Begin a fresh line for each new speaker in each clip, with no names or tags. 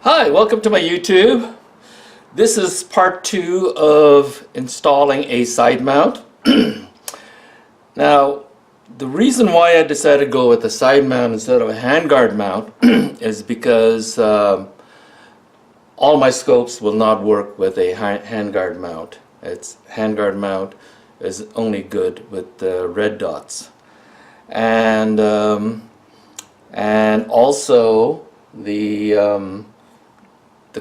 Hi, welcome to my YouTube. This is part 2 of installing a side mount. Now, the reason why I decided to go with a side mount instead of a handguard mount is because all my scopes will not work with a handguard mount. Handguard mount is only good with the red dots. And also the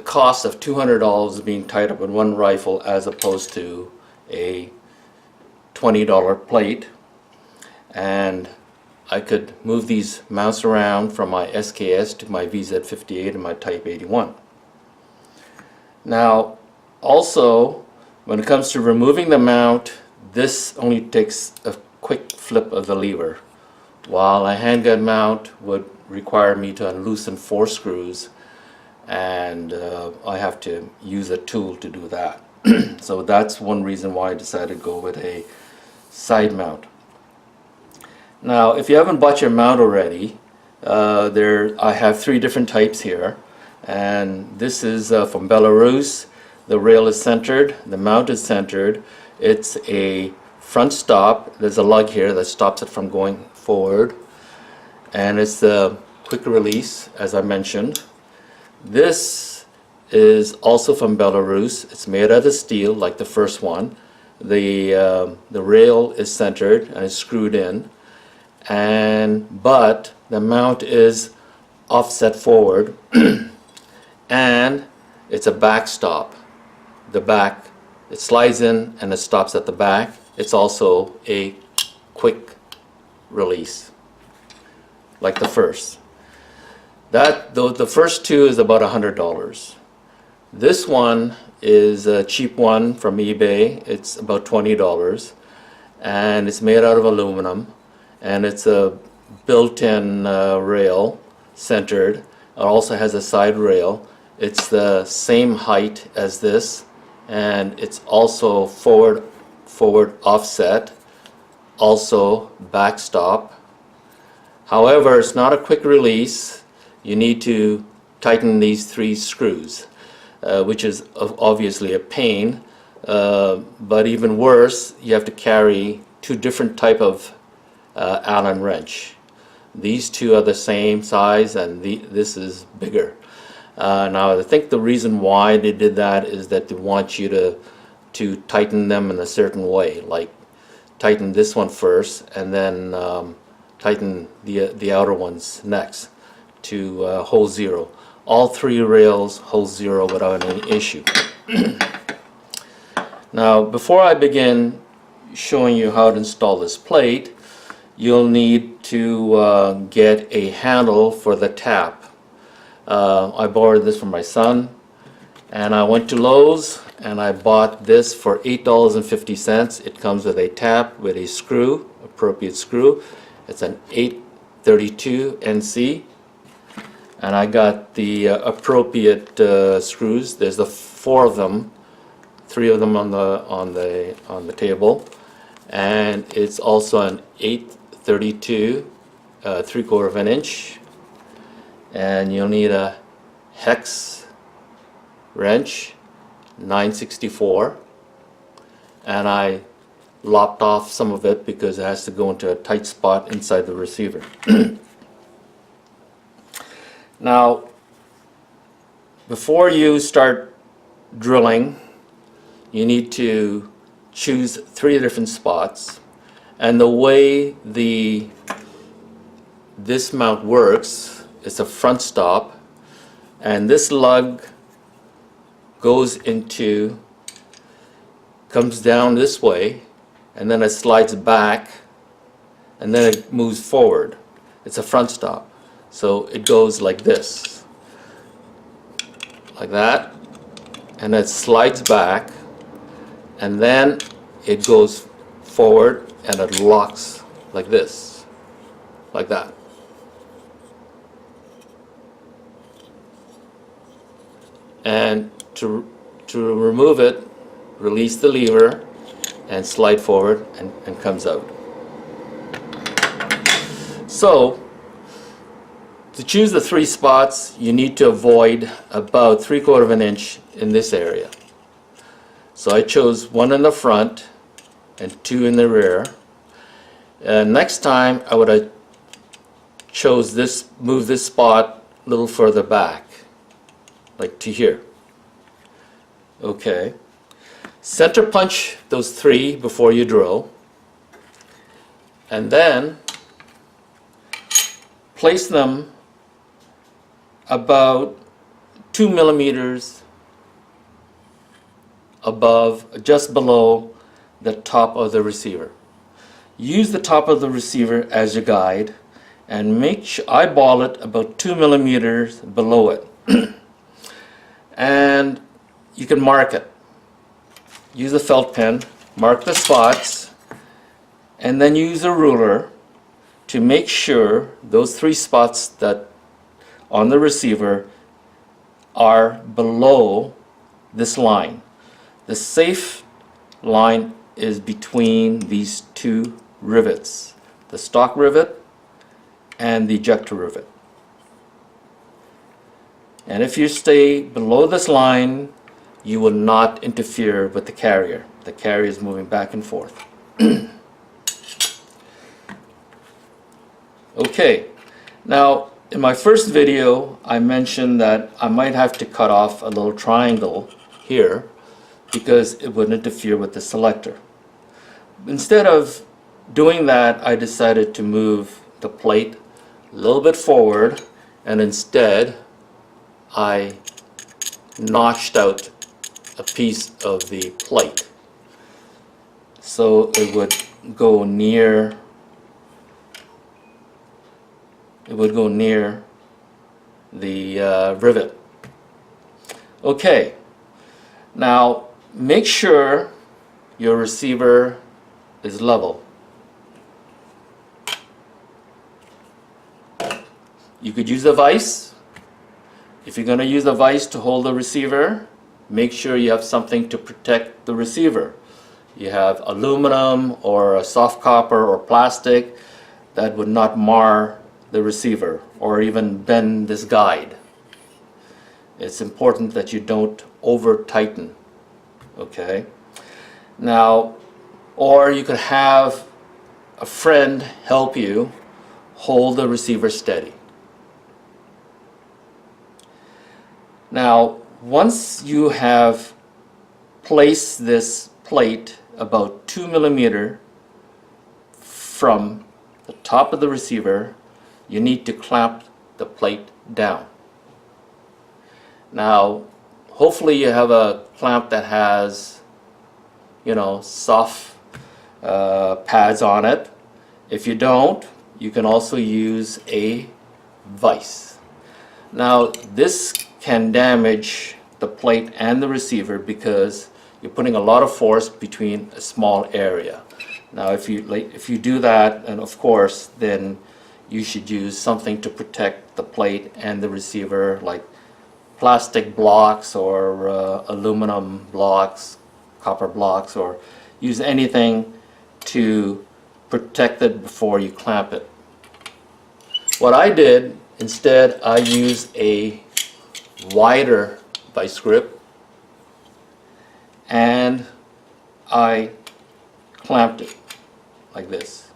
cost of $200 being tied up in one rifle as opposed to a $20 plate. And I could move these mounts around from my SKS to my VZ58 and my Type 81. Now also, when it comes to removing the mount, this only takes a quick flip of the lever, while a handgun mount would require me to unloosen 4 screws, and I have to use a tool to do that. So that's one reason why I decided to go with a side mount. Now, if you haven't bought your mount already, I have 3 different types here, and this is from Belarus. The rail is centered, the mount is centered. It's a front stop. There's a lug here that stops it from going forward, and it's the quick release, as I mentioned. This is also from Belarus. It's made out of steel like the first one. The rail is centered and is screwed in, but the mount is offset forward and it's a backstop. The back, it slides in and it stops at the back. It's also a quick release like the first. The first 2 is about $100. This one is a cheap one from eBay. It's about $20, and it's made out of aluminum, and it's a built-in rail, centered. It also has a side rail. It's the same height as this, and it's also forward offset, also backstop. However, it's not a quick release. You need to tighten these 3 screws, which is obviously a pain, but even worse, you have to carry 2 different type of Allen wrench. These 2 are the same size, and this is bigger. Now, I think the reason why they did that is that they want you to tighten them in a certain way, like tighten this one first and then tighten the outer ones next to hold 0. All 3 rails hold 0 without any issue. Now, before I begin showing you how to install this plate, you'll need to get a handle for the tap. I borrowed this from my son, and I went to Lowe's and I bought this for $8.50. It comes with a tap with a screw, appropriate screw. It's an 832 NC, and I got the appropriate screws. There's 4 of them, 3 of them on the table, and it's also an 832 3/4 of an inch, and you'll need a hex wrench 964, and I lopped off some of it because it has to go into a tight spot inside the receiver. Now, before you start drilling, you need to choose 3 different spots, and the way this mount works, it's a front stop, and this lug comes down this way, and then it slides back, and then it moves forward. It's a front stop. So it goes like this, like that, and it slides back, and then it goes forward and it locks like this, like that. And to remove it, release the lever and slide forward, and comes out. So To choose the 3 spots, you need to avoid about 3/4 of an inch in this area. So I chose 1 in the front and 2 in the rear. Next time I would have chose this, move this spot a little further back, like to here. Okay. Center punch those 3 before you drill, and then place them about 2 millimeters above, just below the top of the receiver. Use the top of the receiver as your guide and make sure eyeball it about 2 millimeters below it. And you can mark it. Use a felt pen, mark the spots, and then use a ruler to make sure those 3 spots that on the receiver are below this line. The safe line is between these 2 rivets, the stock rivet and the ejector rivet. And if you stay below this line, you will not interfere with the carrier. The carrier is moving back and forth. Okay, now in my first video I mentioned that I might have to cut off a little triangle here because it would interfere with the selector. Instead of doing that, I decided to move the plate a little bit forward, and instead I notched out a piece of the plate so it would go near the rivet. Okay, now make sure your receiver is level. You could use a vise. If you're going to use a vise to hold the receiver, make sure you have something to protect the receiver. You have aluminum or a soft copper or plastic that would not mar the receiver or even bend this guide. It's important that you don't over tighten. Okay? Now, or you could have a friend help you hold the receiver steady. Now, once you have placed this plate about 2 millimeters from the top of the receiver, you need to clamp the plate down. Now, hopefully you have a clamp that has, soft pads on it. If you don't, you can also use a vise. Now, this can damage the plate and the receiver because you're putting a lot of force between a small area. Now, if you do that, and of course, then you should use something to protect the plate and the receiver, like plastic blocks or aluminum blocks, copper blocks, or use anything to protect it before you clamp it. What I did, instead, I used a wider vice grip and I clamped it like this.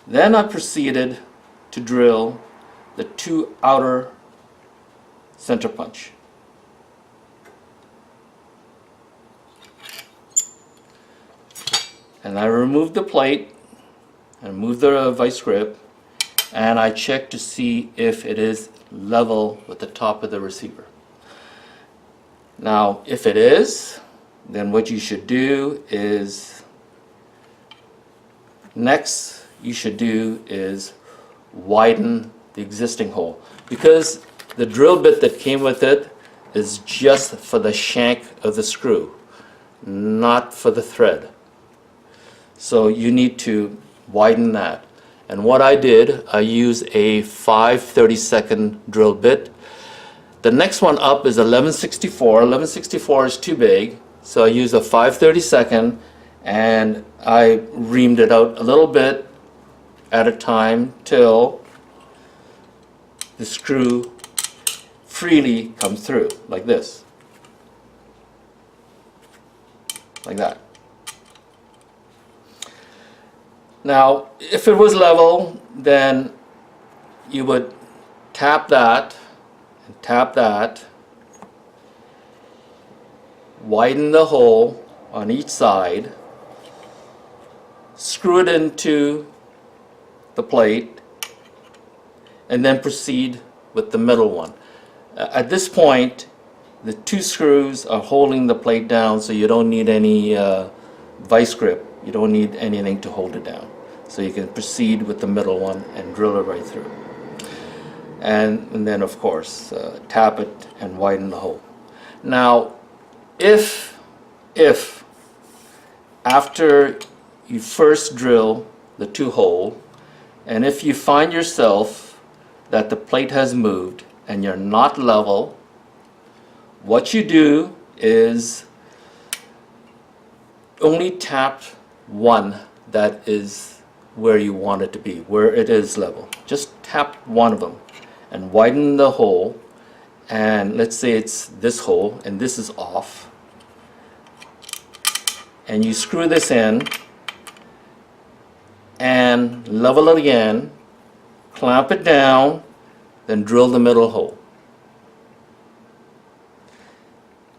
Then I proceeded to drill the 2 outer center punch. And I removed the plate and moved the vice grip, and I checked to see if it is level with the top of the receiver. Now, if it is, then what you should do is, next you should do is widen the existing hole, because the drill bit that came with it is just for the shank of the screw, not for the thread. So you need to widen that. And what I did, I used a 5/32 drill bit. The next one up is 11/64. 11/64 is too big, so I used a 5/32 and I reamed it out a little bit at a time till the screw freely comes through, like this, like that. Now, if it was level, then you would tap that, and tap that, widen the hole on each side, screw it into the plate, and then proceed with the middle one. At this point, the two screws are holding the plate down, so you don't need any vice grip. You don't need anything to hold it down. So you can proceed with the middle one and drill it right through. And then, of course, tap it and widen the hole. Now, if after you first drill the two hole, and if you find yourself that the plate has moved and you're not level, what you do is only tap one that is where you want it to be, where it is level. Just tap one of them and widen the hole, and let's say it's this hole and this is off, and you screw this in and level it again, clamp it down, then drill the middle hole.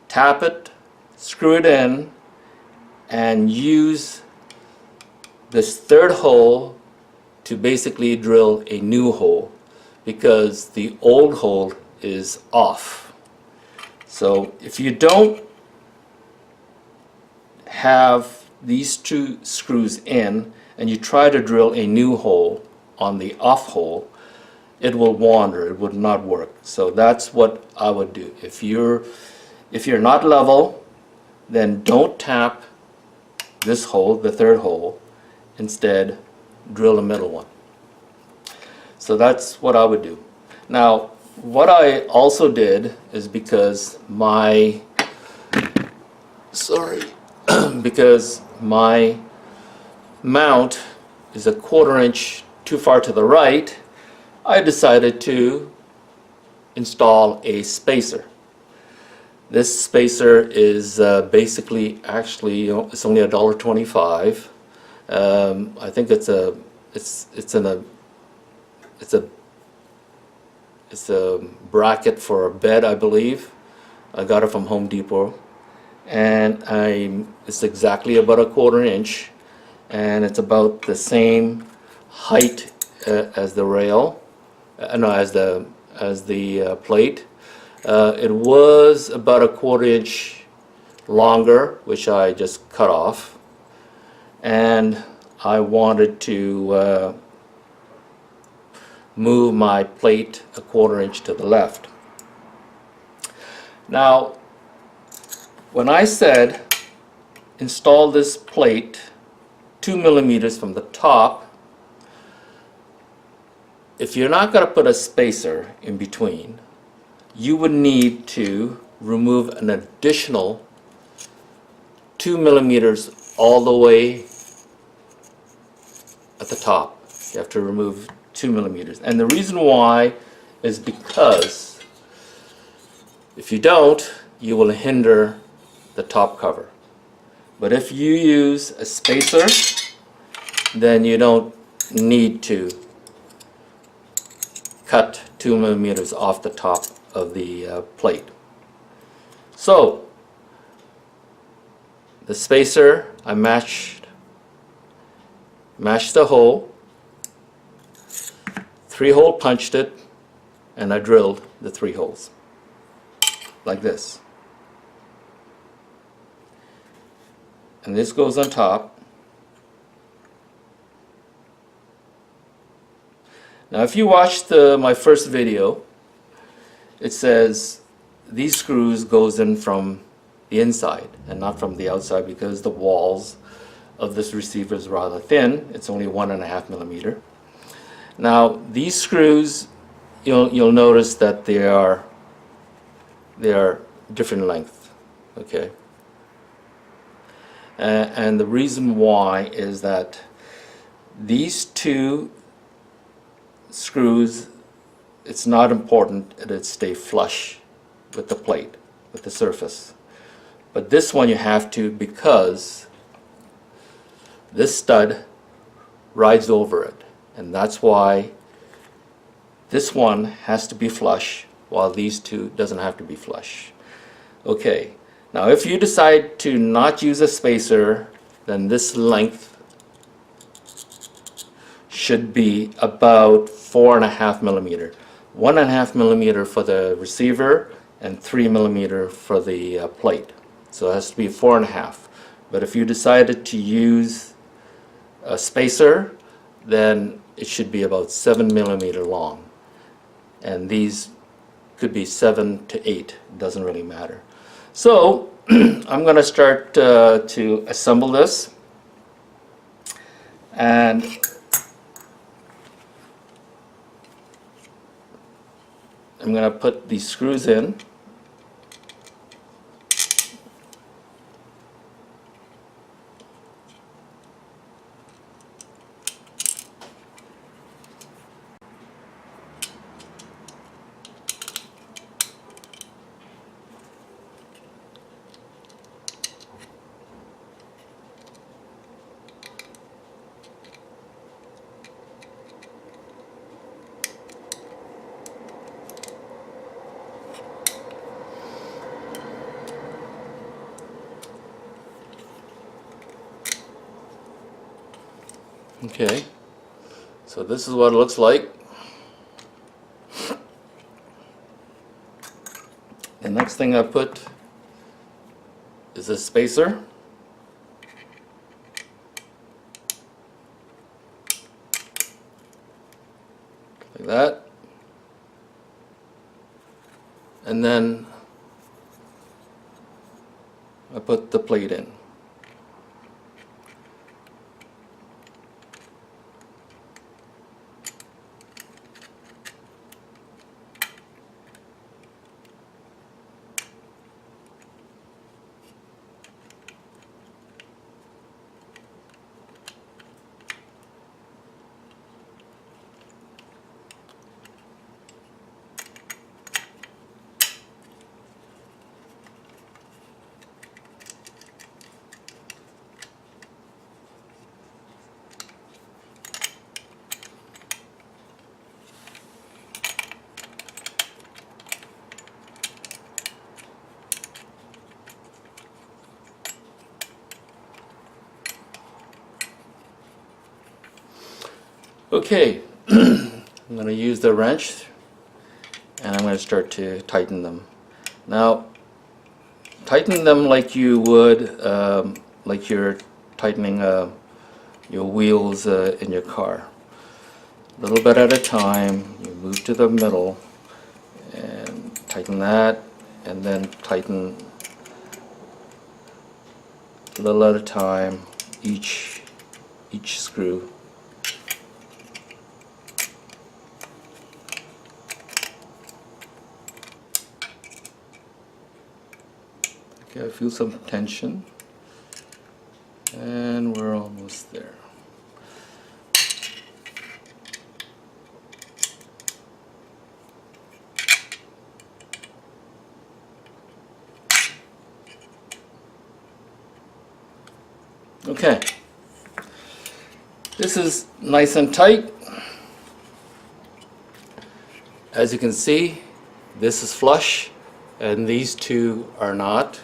Tap it, screw it in, and use this third hole to basically drill a new hole, because the old hole is off. So if you don't have these two screws in and you try to drill a new hole on the off hole, it will wander, it would not work. So that's what I would do. If you're not level, then don't tap this hole, the third hole. Instead, drill a middle one. So that's what I would do. Now, what I also did is because my because my mount is a 1/4 inch too far to the right, I decided to install a spacer. This spacer is basically, actually, it's only $1.25. I think it's a bracket for a bed, I believe. I got it from Home Depot, and it's exactly about a 1/4 inch, and it's about the same height as the rail, no, as the plate. It was about a 1/4 inch longer, which I just cut off, and I wanted to move my plate a 1/4 inch to the left. Now, when I said install this plate 2 millimeters from the top, if you're not going to put a spacer in between, you would need to remove an additional 2 millimeters all the way at the top. You have to remove 2 millimeters. And the reason why is because if you don't, you will hinder the top cover. But if you use a spacer, then you don't need to cut 2 millimeters off the top of the plate. So the spacer, I matched the hole, 3-hole punched it, and I drilled the 3 holes like this. And this goes on top. Now if you watched my first video, it says these screws goes in from the inside and not from the outside, because the walls of this receiver is rather thin. It's only 1.5 millimeter. Now these screws, you'll notice that they are different length, okay? And the reason why is that these two screws, it's not important that it stay flush with the plate, with the surface. But this one you have to, because this stud rides over it, and that's why this one has to be flush while these two doesn't have to be flush. Okay, now if you decide to not use a spacer, then this length should be about 4.5 millimeter. 1.5 millimeter for the receiver and 3 millimeter for the plate. So it has to be 4.5. But if you decided to use a spacer, then it should be about 7 millimeter long. And these could be 7 to 8, it doesn't really matter. So I'm going to start to assemble this, and I'm going to put these screws in. Okay, so this is what it looks like. The next thing I put is a spacer. Like that. And then I put the plate in. Okay, I'm going to use the wrench and I'm going to start to tighten them. Now, tighten them like you would, like you're tightening your wheels in your car. A little bit at a time, you move to the middle and tighten that, and then tighten a little at a time each screw. Okay, I feel some tension, and we're almost there. Okay, this is nice and tight. As you can see, this is flush and these two are not,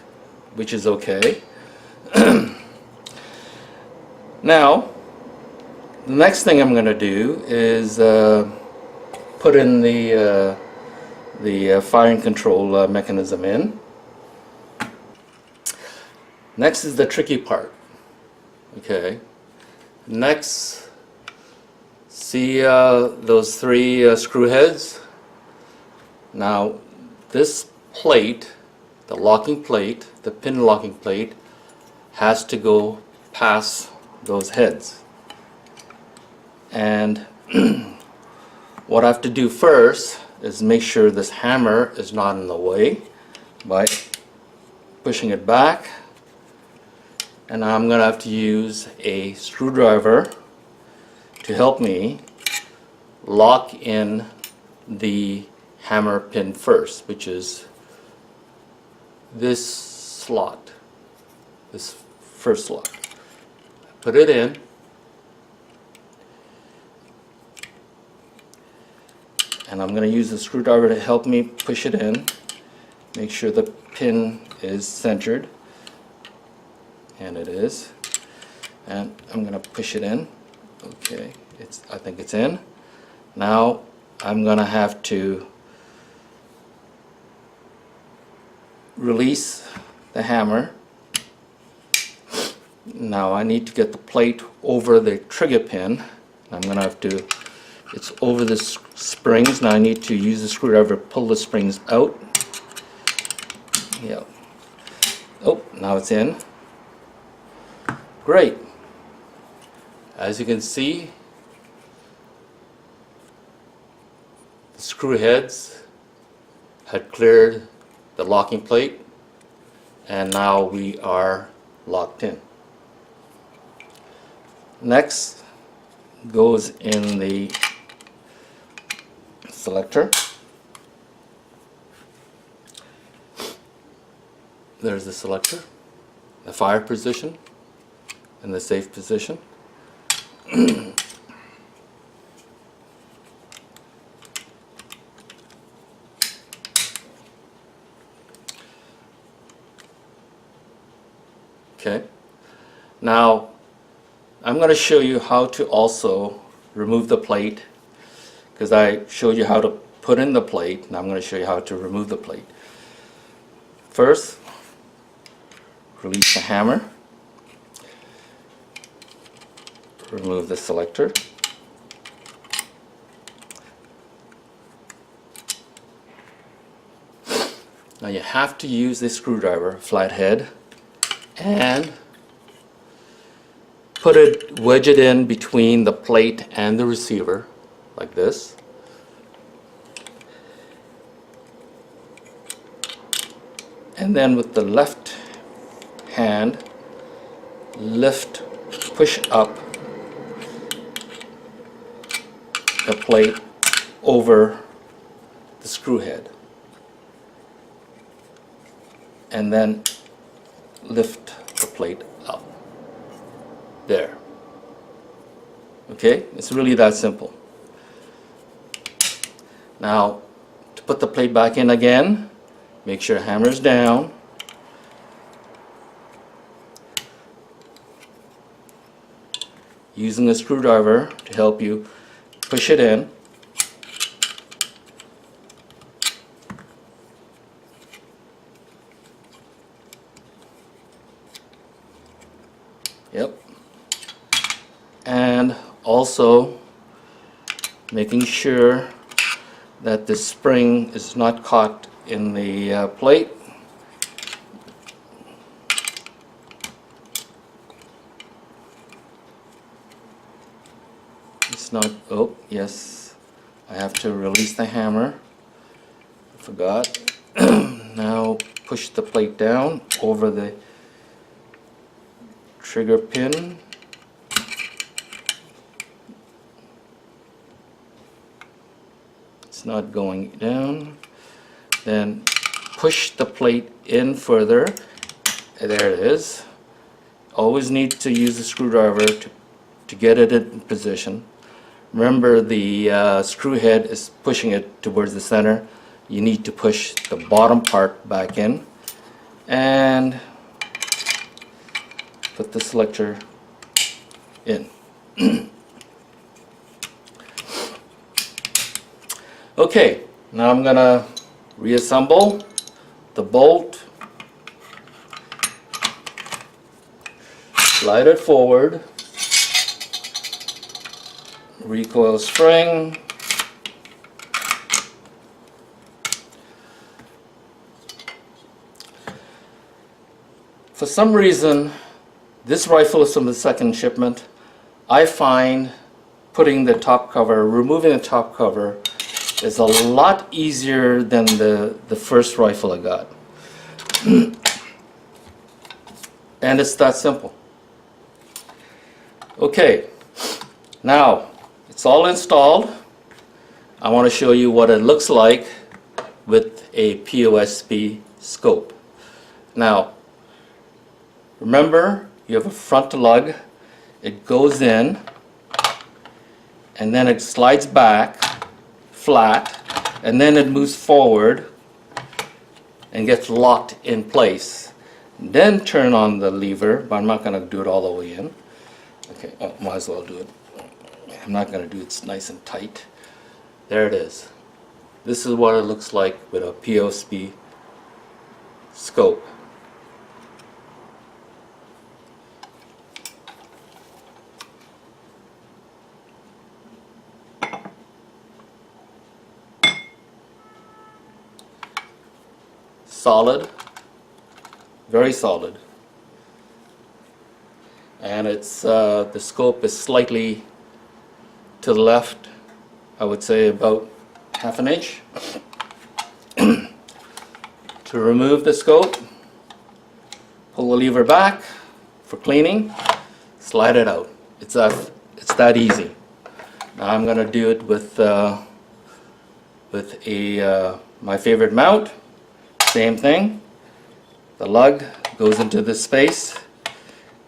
which is okay. Now, the next thing I'm going to do is put in the firing control mechanism in. Next is the tricky part. Okay. Next, see those three screw heads? Now, this plate, the locking plate, the pin locking plate, has to go past those heads. And what I have to do first is make sure this hammer is not in the way by pushing it back. And I'm going to have to use a screwdriver to help me lock in the hammer pin first, which is this slot, this first slot. Put it in, and I'm going to use the screwdriver to help me push it in. Make sure the pin is centered, and it is. And I'm going to push it in. Okay, I think it's in. Now I'm going to have to release the hammer. Now I need to get the plate over the trigger pin. I'm going to have to, it's over the springs. Now I need to use the screwdriver to pull the springs out. Yeah. Oh, now it's in. Great. As you can see, the screw heads had cleared the locking plate, and now we are locked in. Next goes in the selector. There's the selector, the fire position, and the safe position. Okay, now I'm going to show you how to also remove the plate, because I showed you how to put in the plate. Now I'm going to show you how to remove the plate. First, release the hammer, remove the selector, now you have to use the screwdriver, flathead, and wedge it in between the plate and the receiver, like this. And then with the left hand, push up the plate over the screw head, and then lift the plate up. There. Okay, it's really that simple. Now, to put the plate back in again, make sure hammer's down. Using a screwdriver to help you push it in. Yep. And also making sure that the spring is not caught in the plate. It's not, oh yes, I have to release the hammer. I forgot. Now push the plate down over the trigger pin. It's not going down. Then push the plate in further. There it is. Always need to use the screwdriver to get it in position. Remember, the screw head is pushing it towards the center. You need to push the bottom part back in and put the selector in. Okay, now I'm going to reassemble the bolt, slide it forward, recoil spring, for some reason this rifle is from the second shipment. I find putting the top cover, removing the top cover, is a lot easier than the first rifle I got. And it's that simple. Okay, now it's all installed. I want to show you what it looks like with a POSP scope. Now, remember, you have a front lug. It goes in, and then it slides back flat, and then it moves forward and gets locked in place. Then turn on the lever, but I'm not going to do it all the way in. Okay, oh, might as well do it. I'm not going to do it nice and tight. There it is. This is what it looks like with a POSP scope. Solid, very solid, and it's the scope is slightly to the left, I would say about half an inch. To remove the scope, pull the lever back for cleaning, slide it out. It's that easy. Now I'm going to do it with my favorite mount. Same thing. The lug goes into this space,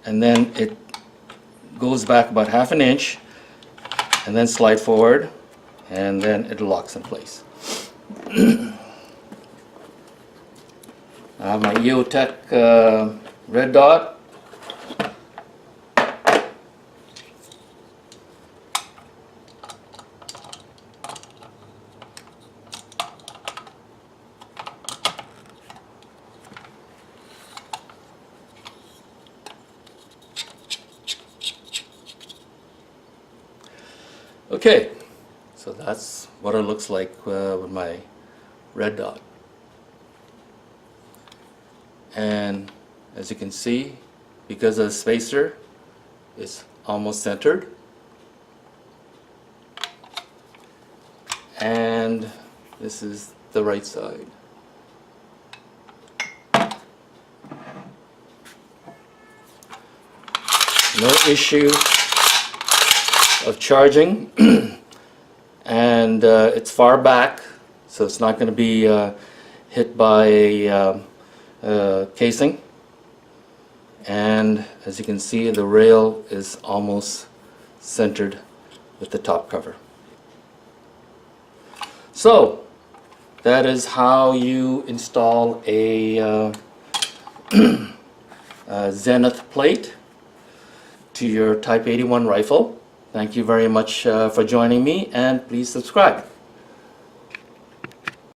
and then it goes back about half an inch, and then slide forward, and then it locks in place. I have my EOTech red dot. Okay, so that's what it looks like with my red dot. And as you can see, because of the spacer, it's almost centered. And this is the right side. No issue of charging, and it's far back, so it's not going to be hit by a casing. And as you can see, the rail is almost centered with the top cover. So that is how you install a Zenit plate to your Type 81 rifle. Thank you very much for joining me, and please subscribe.